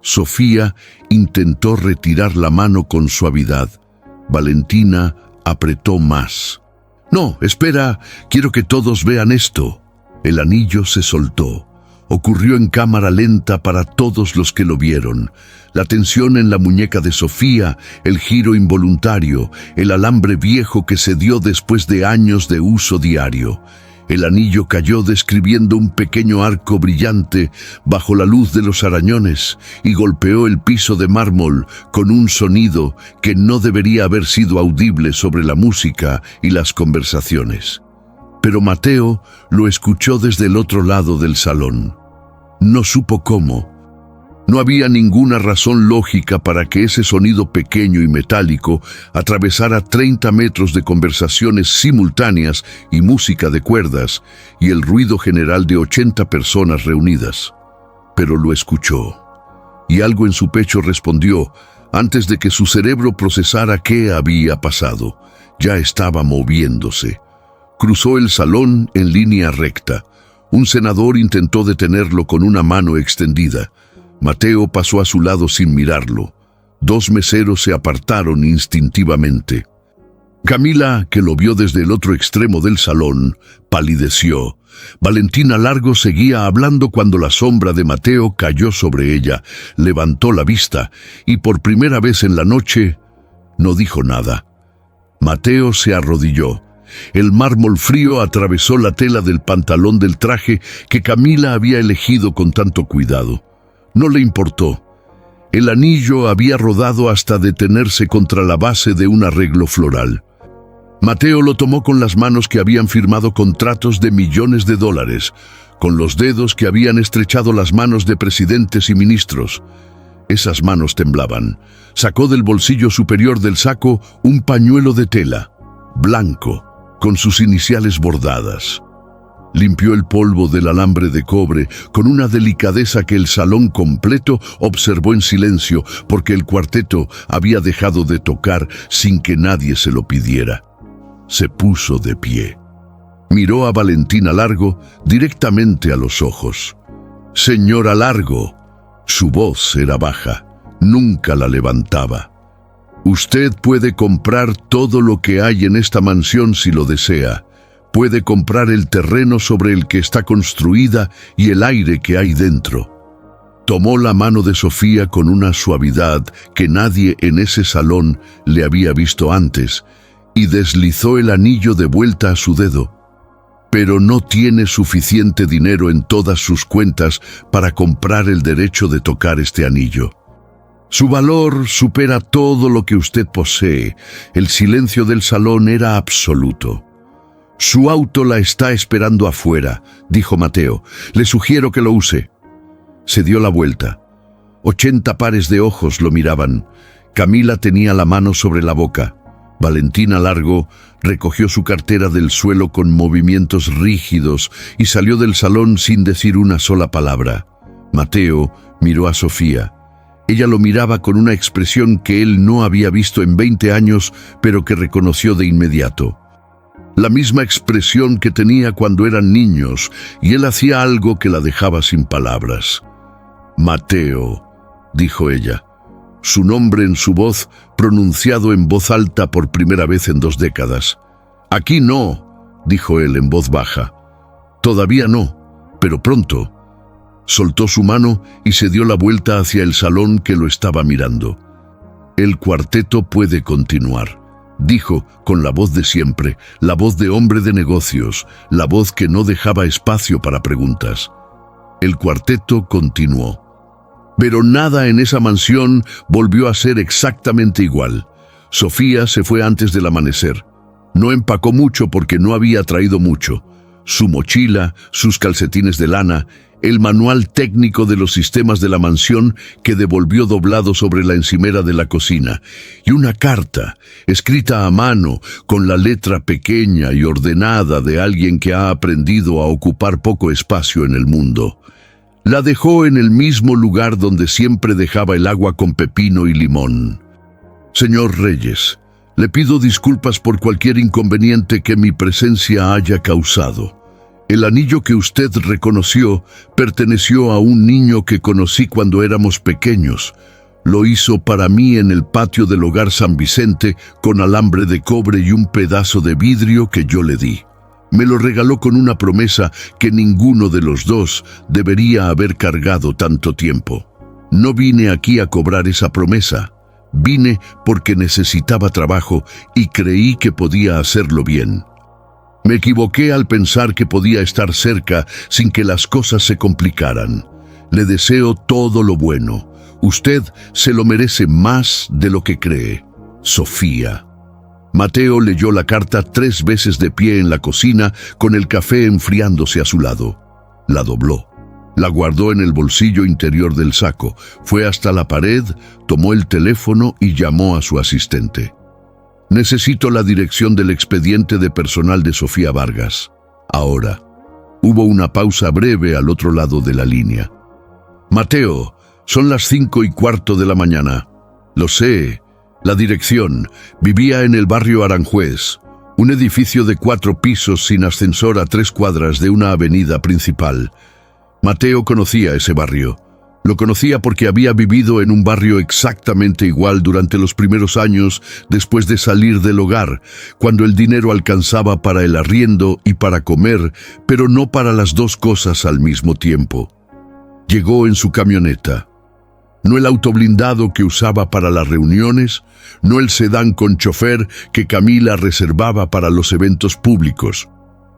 Sofía intentó retirar la mano con suavidad. Valentina apretó más. «No, espera, quiero que todos vean esto». El anillo se soltó. Ocurrió en cámara lenta para todos los que lo vieron. La tensión en la muñeca de Sofía, el giro involuntario, el alambre viejo que se dio después de años de uso diario. El anillo cayó describiendo un pequeño arco brillante bajo la luz de los arañones y golpeó el piso de mármol con un sonido que no debería haber sido audible sobre la música y las conversaciones. Pero Mateo lo escuchó desde el otro lado del salón. No supo cómo. No había ninguna razón lógica para que ese sonido pequeño y metálico atravesara 30 metros de conversaciones simultáneas y música de cuerdas y el ruido general de 80 personas reunidas. Pero lo escuchó, y algo en su pecho respondió antes de que su cerebro procesara qué había pasado. Ya estaba moviéndose. Cruzó el salón en línea recta. Un senador intentó detenerlo con una mano extendida. Mateo pasó a su lado sin mirarlo. 2 meseros se apartaron instintivamente. Camila, que lo vio desde el otro extremo del salón, palideció. Valentina Largo seguía hablando cuando la sombra de Mateo cayó sobre ella. Levantó la vista y por primera vez en la noche no dijo nada. Mateo se arrodilló. El mármol frío atravesó la tela del pantalón del traje que Camila había elegido con tanto cuidado. No le importó. El anillo había rodado hasta detenerse contra la base de un arreglo floral. Mateo lo tomó con las manos que habían firmado contratos de millones de dólares, con los dedos que habían estrechado las manos de presidentes y ministros. Esas manos temblaban. Sacó del bolsillo superior del saco un pañuelo de tela, blanco, con sus iniciales bordadas. Limpió el polvo del alambre de cobre con una delicadeza que el salón completo observó en silencio, porque el cuarteto había dejado de tocar sin que nadie se lo pidiera. Se puso de pie. Miró a Valentina Largo directamente a los ojos. «Señora Largo». Su voz era baja. Nunca la levantaba. «Usted puede comprar todo lo que hay en esta mansión si lo desea. Puede comprar el terreno sobre el que está construida y el aire que hay dentro». Tomó la mano de Sofía con una suavidad que nadie en ese salón le había visto antes y deslizó el anillo de vuelta a su dedo. Pero no tiene suficiente dinero en todas sus cuentas para comprar el derecho de tocar este anillo. Su valor supera todo lo que usted posee. El silencio del salón era absoluto. Su auto la está esperando afuera, dijo Mateo. Le sugiero que lo use. Se dio la vuelta. 80 pares de ojos lo miraban. Camila tenía la mano sobre la boca. Valentina Largo recogió su cartera del suelo con movimientos rígidos y salió del salón sin decir una sola palabra. Mateo miró a Sofía. Ella lo miraba con una expresión que él no había visto en 20 años, pero que reconoció de inmediato. La misma expresión que tenía cuando eran niños, y él hacía algo que la dejaba sin palabras. «Mateo», dijo ella, su nombre en su voz, pronunciado en voz alta por primera vez en 2 décadas. «Aquí no», dijo él en voz baja. «Todavía no, pero pronto». Soltó su mano y se dio la vuelta hacia el salón que lo estaba mirando. «El cuarteto puede continuar», dijo con la voz de siempre, la voz de hombre de negocios, la voz que no dejaba espacio para preguntas. El cuarteto continuó. Pero nada en esa mansión volvió a ser exactamente igual. Sofía se fue antes del amanecer. No empacó mucho porque no había traído mucho. Su mochila, sus calcetines de lana, el manual técnico de los sistemas de la mansión que devolvió doblado sobre la encimera de la cocina, y una carta, escrita a mano, con la letra pequeña y ordenada de alguien que ha aprendido a ocupar poco espacio en el mundo. La dejó en el mismo lugar donde siempre dejaba el agua con pepino y limón. «Señor Reyes, le pido disculpas por cualquier inconveniente que mi presencia haya causado. El anillo que usted reconoció perteneció a un niño que conocí cuando éramos pequeños. Lo hizo para mí en el patio del Hogar San Vicente con alambre de cobre y un pedazo de vidrio que yo le di. Me lo regaló con una promesa que ninguno de los dos debería haber cargado tanto tiempo. No vine aquí a cobrar esa promesa. Vine porque necesitaba trabajo y creí que podía hacerlo bien. Me equivoqué al pensar que podía estar cerca sin que las cosas se complicaran. Le deseo todo lo bueno. Usted se lo merece más de lo que cree. Sofía». Mateo leyó la carta 3 veces de pie en la cocina, con el café enfriándose a su lado. La dobló. La guardó en el bolsillo interior del saco. Fue hasta la pared, tomó el teléfono y llamó a su asistente. «Necesito la dirección del expediente de personal de Sofía Vargas. Ahora». Hubo una pausa breve al otro lado de la línea. «Mateo, son las 5:15 de la mañana. Lo sé. La dirección. Vivía en el barrio Aranjuez, un edificio de 4 pisos sin ascensor a 3 cuadras de una avenida principal». Mateo conocía ese barrio. Lo conocía porque había vivido en un barrio exactamente igual durante los primeros años después de salir del hogar, cuando el dinero alcanzaba para el arriendo y para comer, pero no para las 2 cosas al mismo tiempo. Llegó en su camioneta. No el auto blindado que usaba para las reuniones, no el sedán con chofer que Camila reservaba para los eventos públicos.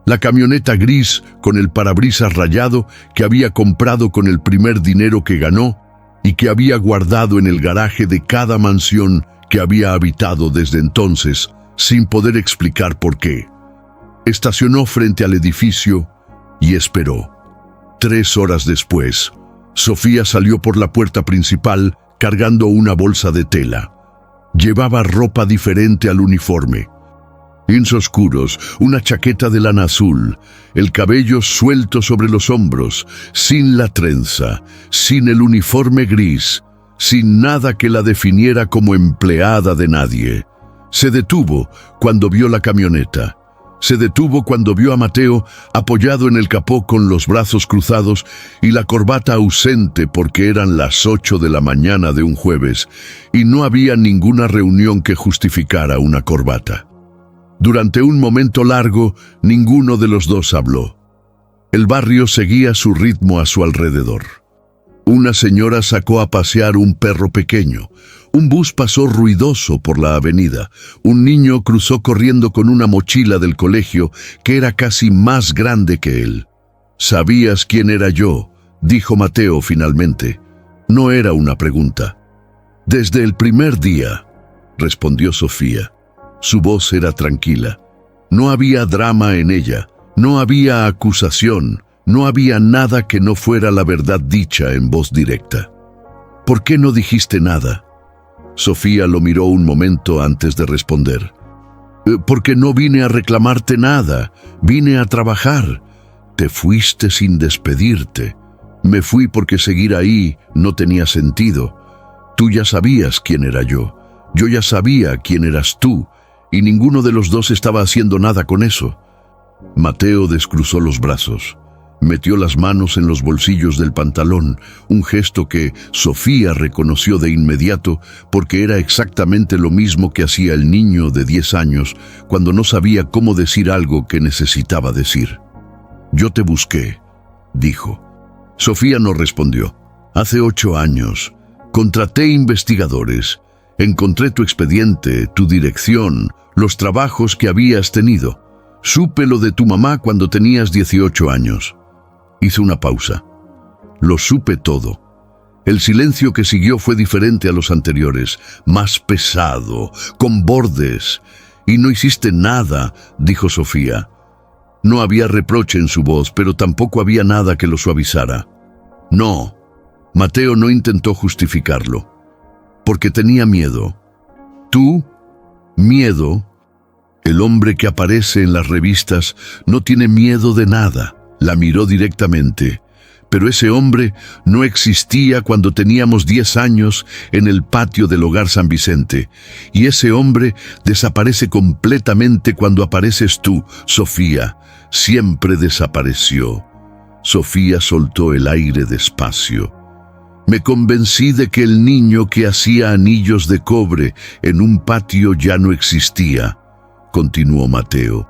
La camioneta gris con el parabrisas rayado que había comprado con el primer dinero que ganó y que había guardado en el garaje de cada mansión que había habitado desde entonces, sin poder explicar por qué. Estacionó frente al edificio y esperó. 3 horas después, Sofía salió por la puerta principal cargando una bolsa de tela. Llevaba ropa diferente al uniforme. Jeans oscuros, una chaqueta de lana azul, el cabello suelto sobre los hombros, sin la trenza, sin el uniforme gris, sin nada que la definiera como empleada de nadie. Se detuvo cuando vio la camioneta. Se detuvo cuando vio a Mateo apoyado en el capó con los brazos cruzados y la corbata ausente porque eran las 8 de la mañana de un jueves y no había ninguna reunión que justificara una corbata. Durante un momento largo, ninguno de los dos habló. El barrio seguía su ritmo a su alrededor. Una señora sacó a pasear un perro pequeño. Un bus pasó ruidoso por la avenida. Un niño cruzó corriendo con una mochila del colegio que era casi más grande que él. «¿Sabías quién era yo?», dijo Mateo finalmente. No era una pregunta. «Desde el primer día», respondió Sofía. Su voz era tranquila. No había drama en ella, no había acusación, no había nada que no fuera la verdad dicha en voz directa. «¿Por qué no dijiste nada?». Sofía lo miró un momento antes de responder. «Porque no vine a reclamarte nada, vine a trabajar. Te fuiste sin despedirte. Me fui porque seguir ahí no tenía sentido. Tú ya sabías quién era yo ya sabía quién eras tú, y ninguno de los dos estaba haciendo nada con eso». Mateo descruzó los brazos. Metió las manos en los bolsillos del pantalón, un gesto que Sofía reconoció de inmediato porque era exactamente lo mismo que hacía el niño de 10 años cuando no sabía cómo decir algo que necesitaba decir. «Yo te busqué», dijo. Sofía no respondió. «Hace 8 años, contraté investigadores. Encontré tu expediente, tu dirección, los trabajos que habías tenido. Supe lo de tu mamá cuando tenías 18 años». Hizo una pausa. «Lo supe todo». El silencio que siguió fue diferente a los anteriores, más pesado, con bordes. «Y no hiciste nada», dijo Sofía. No había reproche en su voz, pero tampoco había nada que lo suavizara. «No». Mateo no intentó justificarlo. «Porque tenía miedo». «¿Tú? ¿Miedo?» El hombre que aparece en las revistas no tiene miedo de nada. La miró directamente. Pero ese hombre no existía cuando teníamos 10 años en el patio del Hogar San Vicente. Y ese hombre desaparece completamente cuando apareces tú, Sofía. Siempre desapareció. Sofía soltó el aire despacio. «Me convencí de que el niño que hacía anillos de cobre en un patio ya no existía», continuó Mateo.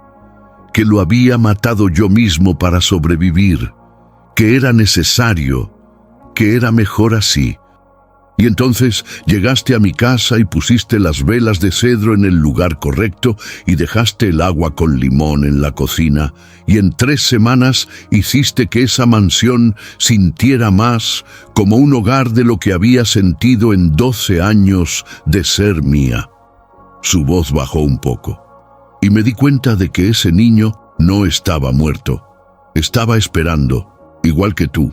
«Que lo había matado yo mismo para sobrevivir, que era necesario, que era mejor así. Y entonces llegaste a mi casa y pusiste las velas de cedro en el lugar correcto y dejaste el agua con limón en la cocina, y en 3 semanas hiciste que esa mansión sintiera más como un hogar de lo que había sentido en 12 años de ser mía». Su voz bajó un poco. «Y me di cuenta de que ese niño no estaba muerto. Estaba esperando, igual que tú».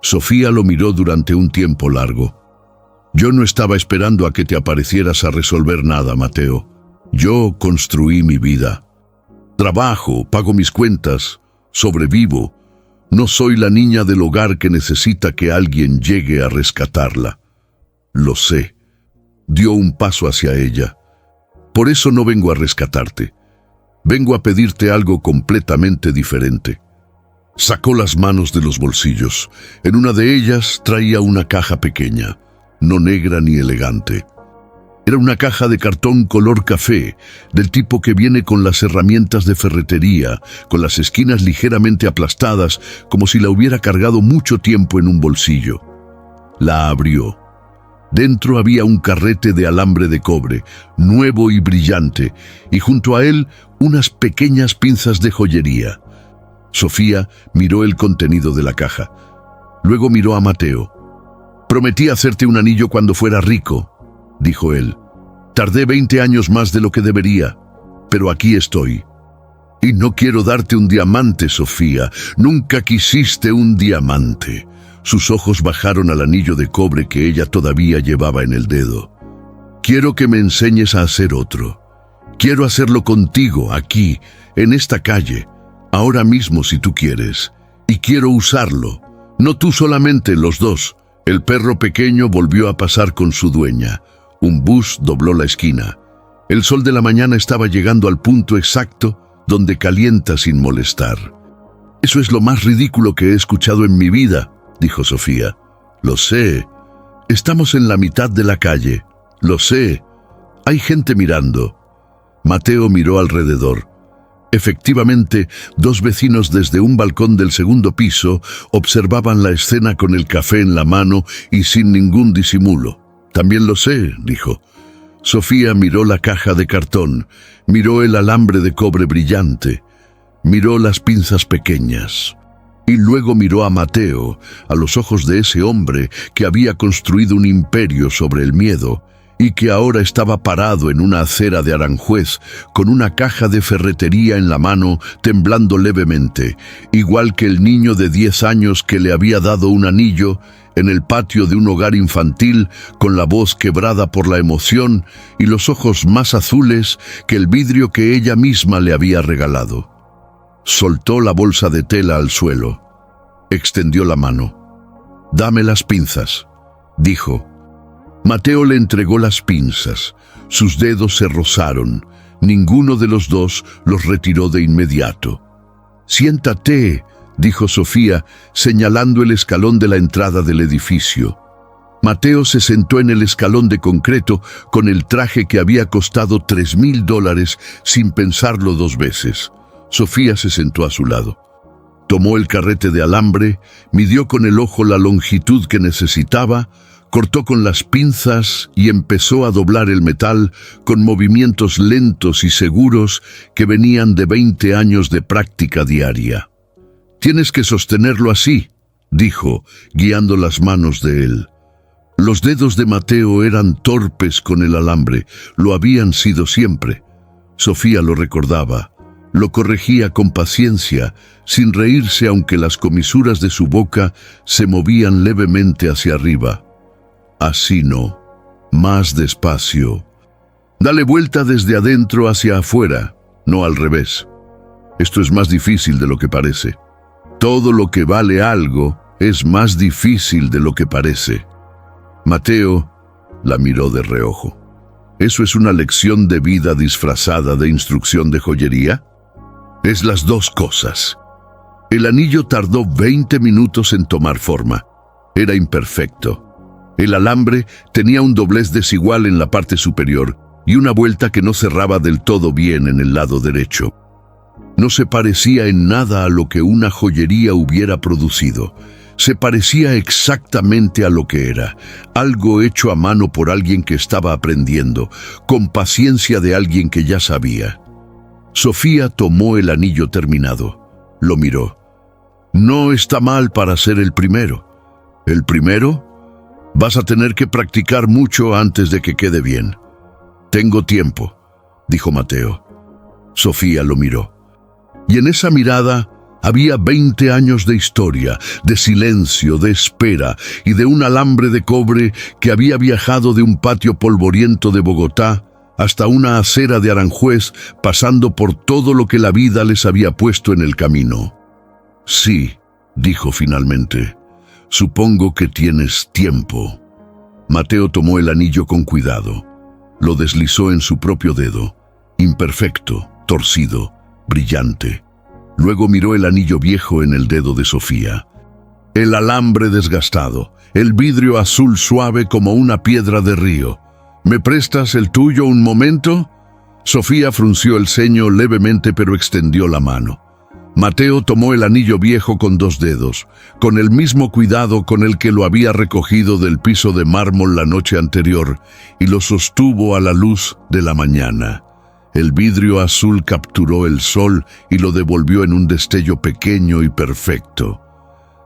Sofía lo miró durante un tiempo largo. «Yo no estaba esperando a que te aparecieras a resolver nada, Mateo. Yo construí mi vida. Trabajo, pago mis cuentas, sobrevivo. No soy la niña del hogar que necesita que alguien llegue a rescatarla. Lo sé». Dio un paso hacia ella. «Por eso no vengo a rescatarte. Vengo a pedirte algo completamente diferente». Sacó las manos de los bolsillos. En una de ellas traía una caja pequeña, no negra ni elegante. Era una caja de cartón color café, del tipo que viene con las herramientas de ferretería, con las esquinas ligeramente aplastadas, como si la hubiera cargado mucho tiempo en un bolsillo. La abrió. Dentro había un carrete de alambre de cobre, nuevo y brillante, y junto a él unas pequeñas pinzas de joyería. Sofía miró el contenido de la caja. Luego miró a Mateo. «Prometí hacerte un anillo cuando fuera rico», dijo él. «Tardé 20 años más de lo que debería, pero aquí estoy. Y no quiero darte un diamante, Sofía. Nunca quisiste un diamante». Sus ojos bajaron al anillo de cobre que ella todavía llevaba en el dedo. «Quiero que me enseñes a hacer otro. Quiero hacerlo contigo, aquí, en esta calle, ahora mismo si tú quieres. Y quiero usarlo. No tú solamente, los dos». El perro pequeño volvió a pasar con su dueña. Un bus dobló la esquina. El sol de la mañana estaba llegando al punto exacto donde calienta sin molestar. «Eso es lo más ridículo que he escuchado en mi vida», dijo Sofía. «Lo sé. Estamos en la mitad de la calle. Lo sé. Hay gente mirando». Mateo miró alrededor. Efectivamente, dos vecinos desde un balcón del segundo piso observaban la escena con el café en la mano y sin ningún disimulo. «También lo sé», dijo. Sofía miró la caja de cartón, miró el alambre de cobre brillante, miró las pinzas pequeñas. Y luego miró a Mateo, a los ojos de ese hombre que había construido un imperio sobre el miedo y que ahora estaba parado en una acera de Aranjuez con una caja de ferretería en la mano, temblando levemente, igual que el niño de 10 años que le había dado un anillo en el patio de un hogar infantil, con la voz quebrada por la emoción y los ojos más azules que el vidrio que ella misma le había regalado. Soltó la bolsa de tela al suelo. Extendió la mano. «Dame las pinzas», dijo. Mateo le entregó las pinzas. Sus dedos se rozaron. Ninguno de los dos los retiró de inmediato. «Siéntate», dijo Sofía, señalando el escalón de la entrada del edificio. Mateo se sentó en el escalón de concreto con el traje que había costado $3,000 sin pensarlo 2 veces. Sofía se sentó a su lado. Tomó el carrete de alambre, midió con el ojo la longitud que necesitaba, cortó con las pinzas y empezó a doblar el metal con movimientos lentos y seguros que venían de 20 años de práctica diaria. «Tienes que sostenerlo así», dijo, guiando las manos de él. Los dedos de Mateo eran torpes con el alambre, lo habían sido siempre. Sofía lo recordaba. Lo corregía con paciencia, sin reírse aunque las comisuras de su boca se movían levemente hacia arriba. «Así no, más despacio. Dale vuelta desde adentro hacia afuera, no al revés. Esto es más difícil de lo que parece. Todo lo que vale algo es más difícil de lo que parece». Mateo la miró de reojo. ¿Eso es una lección de vida disfrazada de instrucción de joyería? Es las dos cosas. El anillo tardó 20 minutos en tomar forma. Era imperfecto. El alambre tenía un doblez desigual en la parte superior y una vuelta que no cerraba del todo bien en el lado derecho. No se parecía en nada a lo que una joyería hubiera producido. Se parecía exactamente a lo que era, algo hecho a mano por alguien que estaba aprendiendo, con paciencia de alguien que ya sabía. Sofía tomó el anillo terminado. Lo miró. «No está mal para ser el primero». «¿El primero? Vas a tener que practicar mucho antes de que quede bien». «Tengo tiempo», dijo Mateo. Sofía lo miró. Y en esa mirada había 20 años de historia, de silencio, de espera y de un alambre de cobre que había viajado de un patio polvoriento de Bogotá hasta una acera de Aranjuez, pasando por todo lo que la vida les había puesto en el camino. «Sí», dijo finalmente, «supongo que tienes tiempo». Mateo tomó el anillo con cuidado. Lo deslizó en su propio dedo, imperfecto, torcido, brillante. Luego miró el anillo viejo en el dedo de Sofía. El alambre desgastado, el vidrio azul suave como una piedra de río. «¿Me prestas el tuyo un momento?» Sofía frunció el ceño levemente, pero extendió la mano. Mateo tomó el anillo viejo con 2 dedos, con el mismo cuidado con el que lo había recogido del piso de mármol la noche anterior, y lo sostuvo a la luz de la mañana. El vidrio azul capturó el sol y lo devolvió en un destello pequeño y perfecto.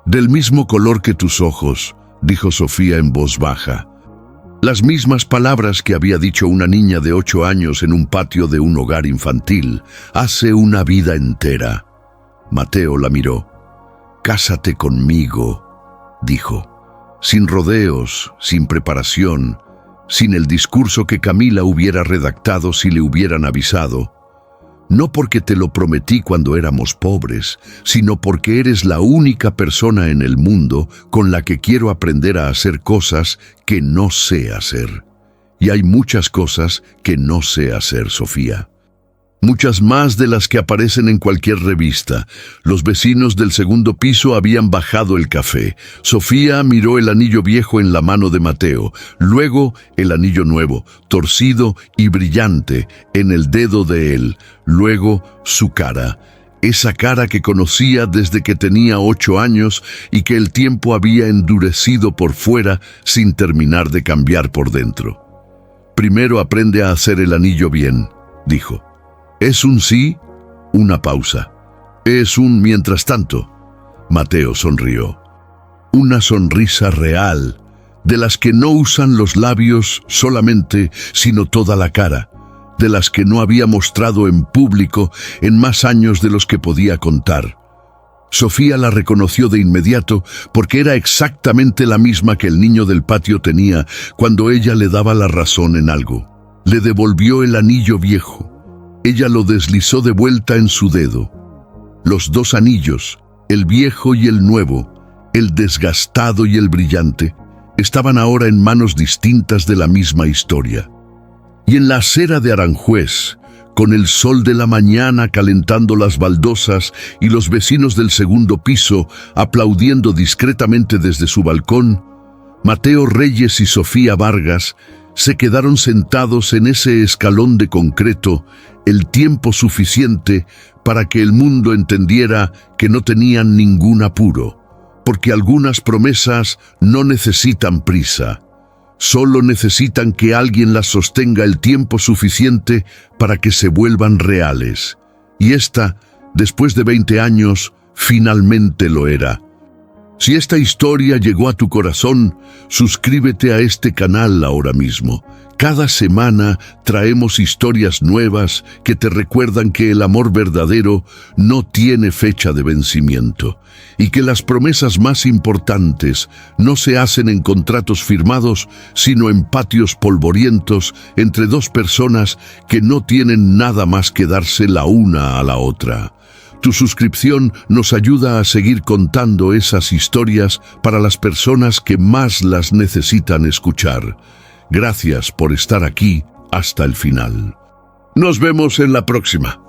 «Del mismo color que tus ojos», dijo Sofía en voz baja. Las mismas palabras que había dicho una niña de 8 años en un patio de un hogar infantil, hace una vida entera. Mateo la miró. «Cásate conmigo», dijo, sin rodeos, sin preparación, sin el discurso que Camila hubiera redactado si le hubieran avisado. No porque te lo prometí cuando éramos pobres, sino porque eres la única persona en el mundo con la que quiero aprender a hacer cosas que no sé hacer. Y hay muchas cosas que no sé hacer, Sofía. muchas más de las que aparecen en cualquier revista. Los vecinos del segundo piso habían bajado el café. Sofía miró el anillo viejo en la mano de Mateo, luego el anillo nuevo, torcido y brillante, en el dedo de él, luego su cara. Esa cara que conocía desde que tenía 8 años y que el tiempo había endurecido por fuera sin terminar de cambiar por dentro. «Primero aprende a hacer el anillo bien», dijo. «Es un sí, una pausa. Es un mientras tanto». Mateo sonrió. Una sonrisa real, de las que no usan los labios solamente, sino toda la cara, de las que no había mostrado en público en más años de los que podía contar. Sofía la reconoció de inmediato porque era exactamente la misma que el niño del patio tenía cuando ella le daba la razón en algo. Le devolvió el anillo viejo. Ella lo deslizó de vuelta en su dedo. Los 2 anillos, el viejo y el nuevo, el desgastado y el brillante, estaban ahora en manos distintas de la misma historia. Y en la acera de Aranjuez, con el sol de la mañana calentando las baldosas y los vecinos del segundo piso aplaudiendo discretamente desde su balcón, Mateo Reyes y Sofía Vargas se quedaron sentados en ese escalón de concreto el tiempo suficiente para que el mundo entendiera que no tenían ningún apuro, porque algunas promesas no necesitan prisa, solo necesitan que alguien las sostenga el tiempo suficiente para que se vuelvan reales. Y esta, después de 20 años, finalmente lo era. Si esta historia llegó a tu corazón, suscríbete a este canal ahora mismo. Cada semana traemos historias nuevas que te recuerdan que el amor verdadero no tiene fecha de vencimiento y que las promesas más importantes no se hacen en contratos firmados, sino en patios polvorientos entre 2 personas que no tienen nada más que darse la una a la otra. Tu suscripción nos ayuda a seguir contando esas historias para las personas que más las necesitan escuchar. Gracias por estar aquí hasta el final. Nos vemos en la próxima.